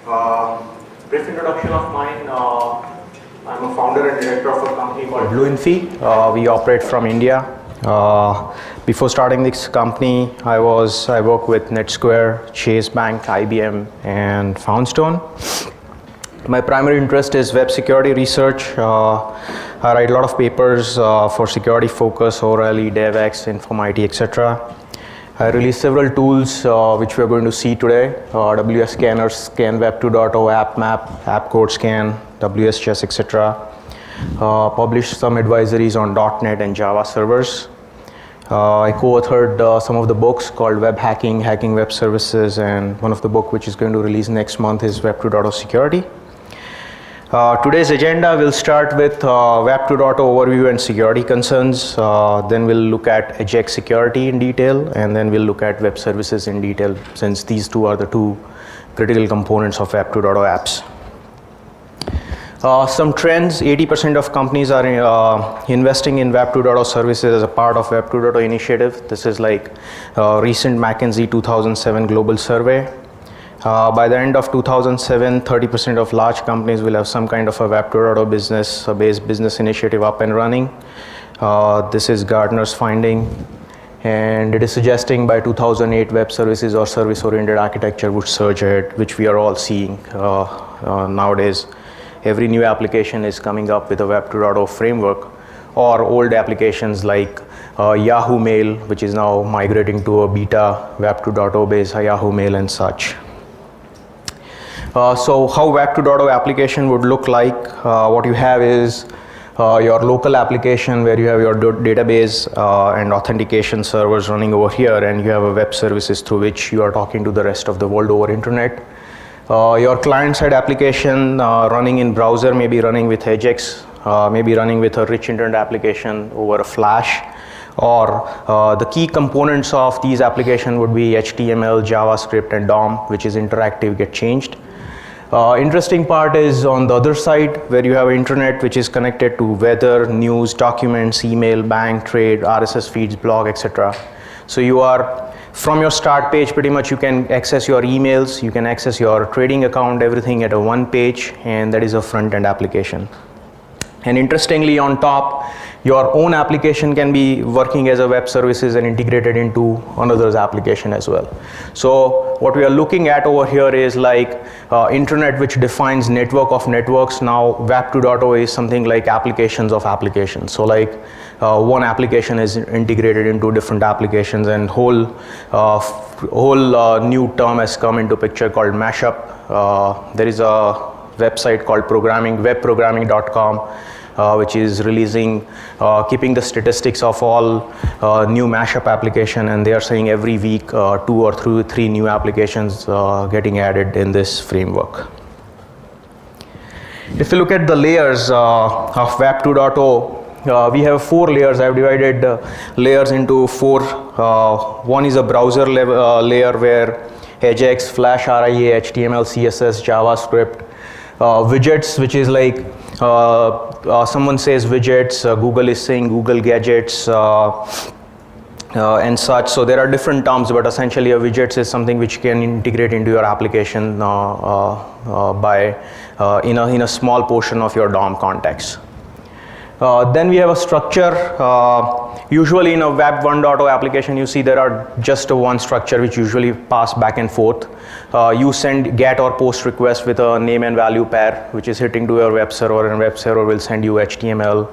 Brief introduction of mine. I'm a founder and director of a company called Blue. We operate from India. Before starting this company, I worked with NetSquare, Chase Bank, IBM, and Foundstone. My primary interest is web security research. I write a lot of papers for security focus, O'Reilly, DevX, Inform-IT, etc. I released several tools which we are going to see today. WS Scanner, Scan Web 2.0, AppMap, AppCode Scan, WS Chess, etc. Published some advisories on .NET and Java servers. I co-authored some of the books called Web Hacking, Hacking Web Services, and one of the book which is going to release next month is Web 2.0 Security. Today's agenda will start with Web 2.0 overview and security concerns. Then we'll look at Ajax Security in detail, and then we'll look at web services in detail, since these two are the two critical components of Web 2.0 apps. Some trends: 80% of companies are investing in Web 2.0 services as a part of Web 2.0 initiative. This is like recent McKinsey 2007 global survey. By the end of 2007, 30% of large companies will have some kind of a Web 2.0 business-based business initiative up and running. This is Gartner's finding, and it is suggesting by 2008 web services or service-oriented architecture would surge ahead, which we are all seeing nowadays. Every new application is coming up with a Web 2.0 framework, or old applications like Yahoo Mail, which is now migrating to a beta Web 2.0 based Yahoo Mail and such. So how Web 2.0 application would look like, what you have is your local application where you have your database and authentication servers running over here, and you have a web services through which you are talking to the rest of the world over internet. Your client-side application running in browser may be running with Ajax, maybe running with a rich internet application over a Flash, or the key components of these applications would be HTML, JavaScript, and DOM, which is interactive, get changed. Interesting part is on the other side, where you have internet which is connected to weather, news, documents, email, bank, trade, RSS feeds, blog, etc. So you are, from your start page, pretty much you can access your emails, you can access your trading account, everything at a one page, and that is a front-end application. And interestingly, on top, your own application can be working as a web services and integrated into another's application as well. So what we are looking at over here is like internet, which defines network of networks. Now Web 2.0 is something like applications of applications. So like one application is integrated into different applications, and whole new term has come into picture called mashup. There is a website called webprogramming.com, which is releasing, keeping the statistics of all new mashup application, and they are saying every week 2 or 3 new applications getting added in this framework. If you look at the layers of Web 2.0, we have 4 layers. I've divided layers into 4. One is a browser layer where Ajax, Flash, RIA, HTML, CSS, JavaScript, widgets, which is like someone says widgets, Google is saying Google gadgets, and such. So there are different terms, but essentially a widgets is something which can integrate into your application in a small portion of your DOM context. Then we have a structure. Usually in a Web 1.0 application, you see there are just one structure which usually pass back and forth. You send get or post request with a name and value pair, which is hitting to your web server, and web server will send you HTML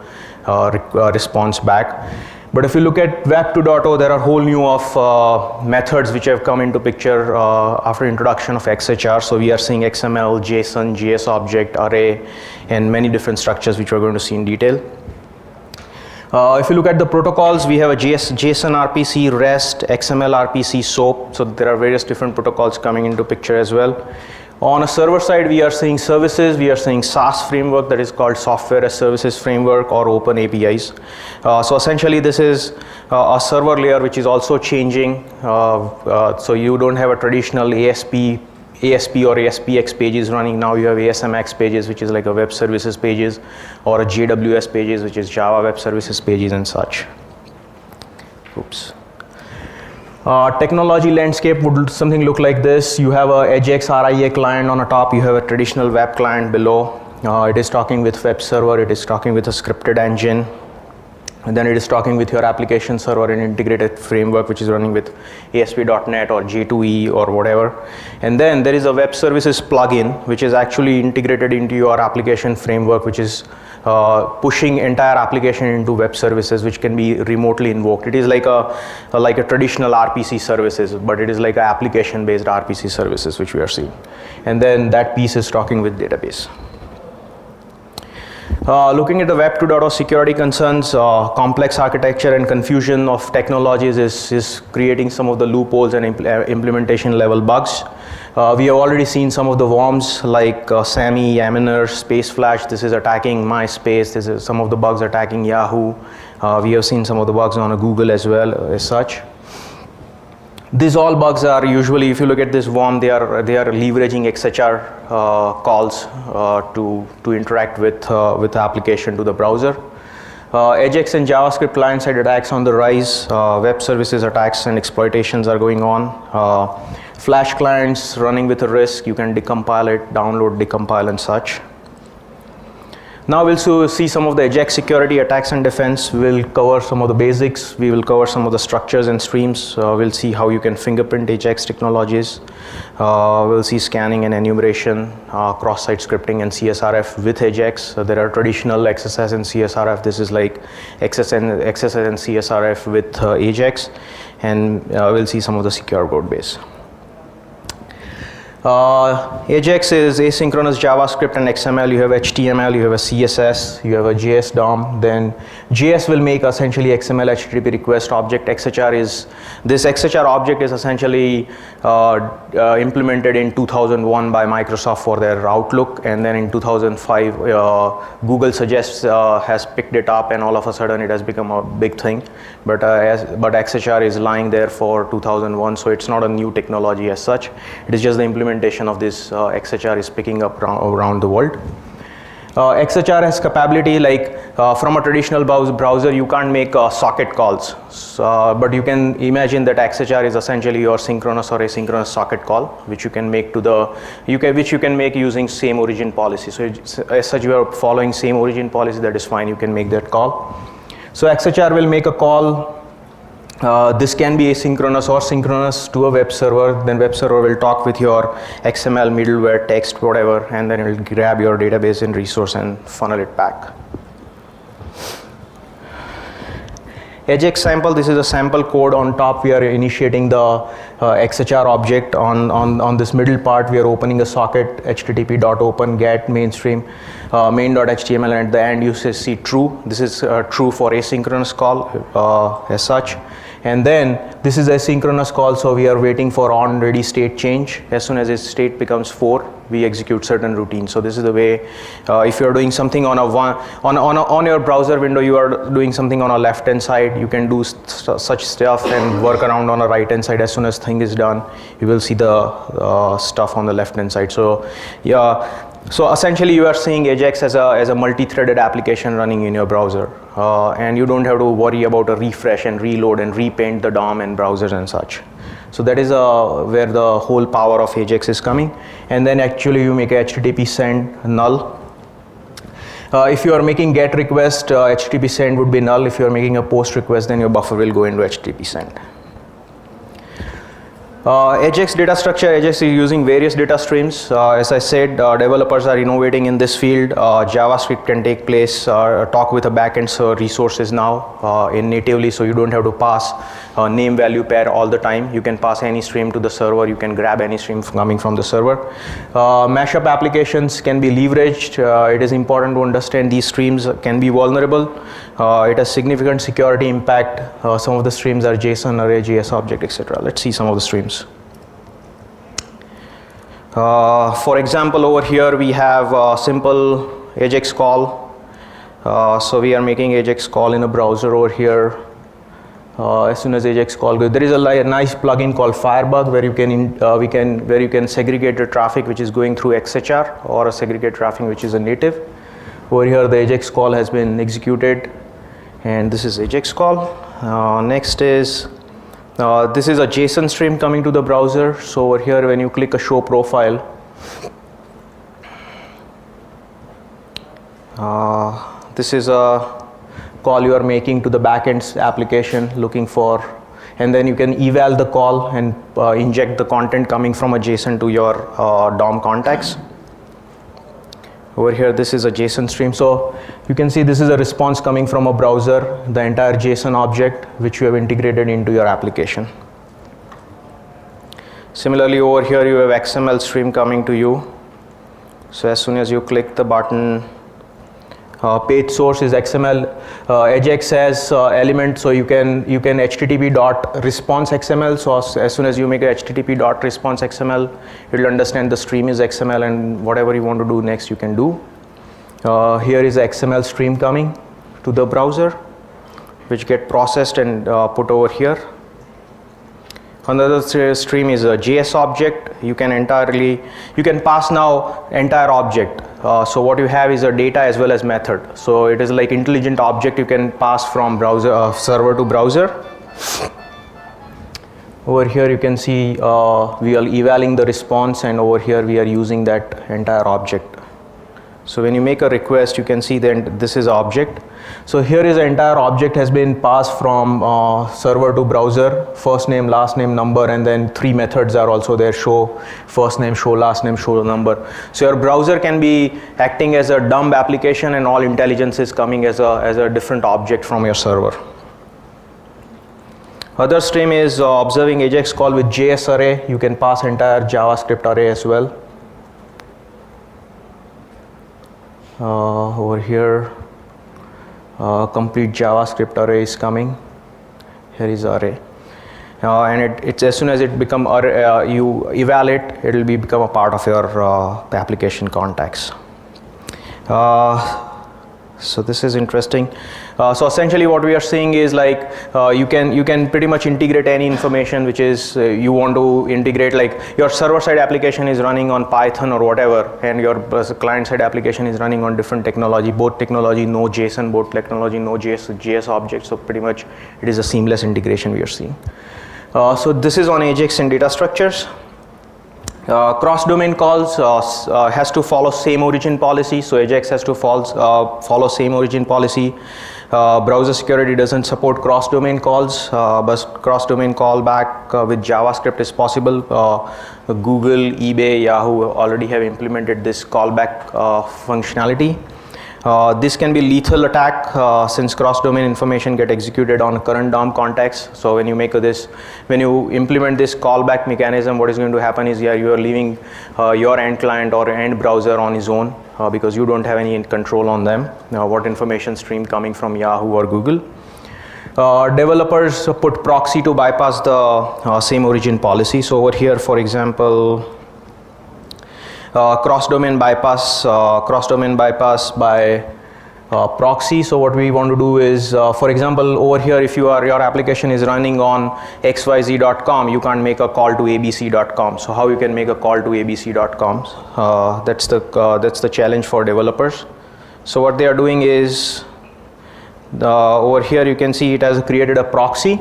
response back. But if you look at Web 2.0, there are whole new of methods which have come into picture after introduction of XHR. So we are seeing XML, JSON, JS object, array, and many different structures which we're going to see in detail. If you look at the protocols, we have a JSON RPC, REST, XML RPC, SOAP. So there are various different protocols coming into picture as well. On a server side, we are seeing services. We are seeing SaaS framework that is called Software as Services Framework, or Open APIs. So essentially, this is a server layer which is also changing. So you don't have a traditional ASP or ASPX pages running. Now you have ASMX pages, which is like a web services pages, or a JWS pages, which is Java Web Services pages and such. Oops. Technology landscape would something look like this. You have a Ajax RIA client on the top, you have a traditional web client below. It is talking with web server, it is talking with a scripted engine, and then it is talking with your application server and integrated framework, which is running with ASP.NET or J2E or whatever. And then there is a web services plugin, which is actually integrated into your application framework, which is pushing entire application into web services, which can be remotely invoked. It is like a traditional RPC services, but it is like an application-based RPC services, which we are seeing. And then that piece is talking with database. Looking at the Web 2.0 security concerns, complex architecture and confusion of technologies is creating some of the loopholes and implementation level bugs. We have already seen some of the worms like SAMI, Yammer, Spaceflash. This is attacking MySpace. This is some of the bugs attacking Yahoo. We have seen some of the bugs on Google as well as such. These all bugs are usually, if you look at this worm, they are leveraging XHR calls to interact with the application to the browser. Ajax and JavaScript client-side attacks on the rise. Web services attacks and exploitations are going on. Flash clients running with a risk. You can decompile it, download, decompile, and such. Now we'll see some of the Ajax security attacks and defense. We'll cover some of the basics. We will cover some of the structures and streams. We'll see how you can fingerprint Ajax technologies. We'll see scanning and enumeration, cross-site scripting and CSRF with Ajax. There are traditional XSS and CSRF. This is like XSS and CSRF with Ajax. And we'll see some of the secure code base. Ajax is asynchronous JavaScript and XML. You have HTML, you have a CSS, you have a JS DOM. Then JS will make essentially XML HTTP request object. This XHR object is essentially implemented in 2001 by Microsoft for their Outlook, and then in 2005 Google Suggests has picked it up, and all of a sudden it has become a big thing. But XHR is lying there for 2001, so it's not a new technology as such. It is just the implementation of this XHR is picking up around the world. XHR has capability like from a traditional browser you can't make socket calls, but you can imagine that XHR is essentially your synchronous or asynchronous socket call, which you can make which you can make using same origin policy. So as such, you are following same origin policy, that is fine, you can make that call. So XHR will make a call. This can be asynchronous or synchronous to a web server. Then web server will talk with your XML middleware, text, whatever, and then it will grab your database and resource and funnel it back. Ajax sample, this is a sample code. On top we are initiating the XHR object. On this middle part we are opening a socket, http.open get mainstream main.html, and at the end you see true. This is true for asynchronous call as such. And then this is asynchronous call, so we are waiting for on ready state change. As soon as its state becomes 4, we execute certain routines. So this is the way, if you are doing something on your browser window, you are doing something on a left hand side, you can do such stuff and work around on a right hand side. As soon as thing is done, you will see the stuff on the left hand side. So yeah. So essentially you are seeing Ajax as a multi-threaded application running in your browser, and you don't have to worry about a refresh and reload and repaint the DOM and browsers and such. So that is where the whole power of Ajax is coming. And then actually you make a HTTP send null. If you are making get request, HTTP send would be null. If you are making a post request, then your buffer will go into HTTP send. Ajax data structure. Ajax is using various data streams. As I said, developers are innovating in this field. JavaScript can take place, talk with a backend resources now in natively, so you don't have to pass name value pair all the time. You can pass any stream to the server. You can grab any stream coming from the server. Mashup applications can be leveraged. It is important to understand these streams can be vulnerable. It has significant security impact. Some of the streams are JSON, array, JS object, etc. Let's see some of the streams. For example, over here we have a simple Ajax call. So we are making Ajax call in a browser over here. As soon as Ajax call goes, there is a nice plugin called Firebug where you can segregate the traffic which is going through XHR or a segregate traffic which is a native. Over here the Ajax call has been executed, and this is Ajax call. Next is This is a JSON stream coming to the browser. So over here, when you click a show profile, this is a call you are making to the backend application looking for, and then you can eval the call and inject the content coming from a JSON to your DOM contacts. Over here, this is a JSON stream. So you can see this is a response coming from a browser, the entire JSON object which you have integrated into your application. Similarly, over here you have XML stream coming to you. So as soon as you click the button, page source is XML. Ajax has element, so you can HTTP dot response XML. So as soon as you make a HTTP dot response XML, it will understand the stream is XML, and whatever you want to do next, you can do. Here is the XML stream coming to the browser, which get processed and put over here. Another stream is a JS object. You can pass now entire object. So what you have is a data as well as method. So it is like intelligent object you can pass from browser server to browser. Over here you can see we are evaluating the response, and over here we are using that entire object. So when you make a request, you can see that this is object. So here is the entire object has been passed from server to browser, first name, last name, number, and then 3 methods are also there: show first name, show last name, show number. So your browser can be acting as a dumb application, and all intelligence is coming as a different object from your server. Other stream is observing Ajax call with JS array. You can pass entire JavaScript array as well. Over here, complete JavaScript array is coming. Here is array, and it's as soon as it become array, you evaluate, it will become a part of your application contacts. So this is interesting. So essentially what we are seeing is like you can pretty much integrate any information which is you want to integrate. Like your server side application is running on Python or whatever, and your client side application is running on different technology, both technology no JSON, both technology no JS objects. So pretty much it is a seamless integration we are seeing. So this is on Ajax and data structures. Cross-domain calls has to follow same origin policy. So Ajax has to follow same origin policy. Browser security doesn't support cross-domain calls, but cross-domain callback with JavaScript is possible. Google, eBay, Yahoo already have implemented this callback functionality. This can be lethal attack since cross-domain information get executed on current DOM context. So when you when you implement this callback mechanism, what is going to happen is you are leaving your end client or end browser on his own because you don't have any control on them. What information stream coming from Yahoo or Google. Developers put proxy to bypass the same origin policy. So over here, for example, cross-domain bypass by proxy. So what we want to do is, for example, over here, if your application is running on xyz.com, you can't make a call to abc.com. So how you can make a call to abc.com? That's the challenge for developers. So what they are doing is, over here you can see it has created a proxy.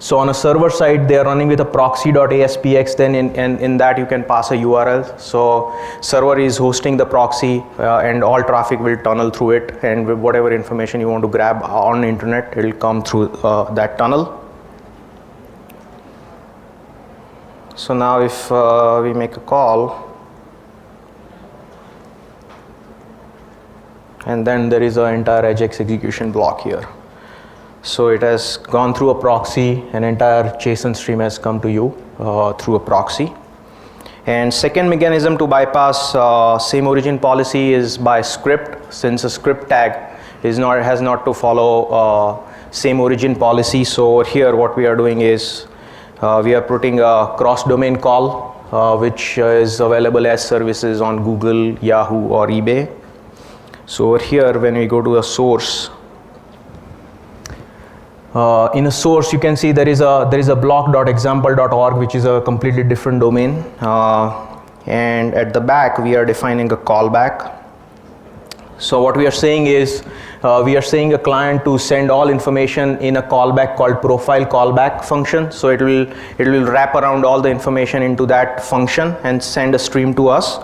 So on a server side, they are running with a proxy.aspx, then in that you can pass a URL. So server is hosting the proxy and all traffic will tunnel through it, and whatever information you want to grab on the internet, it will come through that tunnel. So now if we make a call, and then there is an entire Ajax execution block here. So it has gone through a proxy, an entire JSON stream has come to you through a proxy. And second mechanism to bypass same origin policy is by script, since a script tag has not to follow same origin policy. So here what we are doing is we are putting a cross-domain call which is available as services on Google, Yahoo or eBay. So over here when we go to a source, in a source you can see there is a block.example.org, which is a completely different domain, and at the back we are defining a callback. So what we are saying is, we are saying a client to send all information in a callback called profile callback function. So it will wrap around all the information into that function and send a stream to us.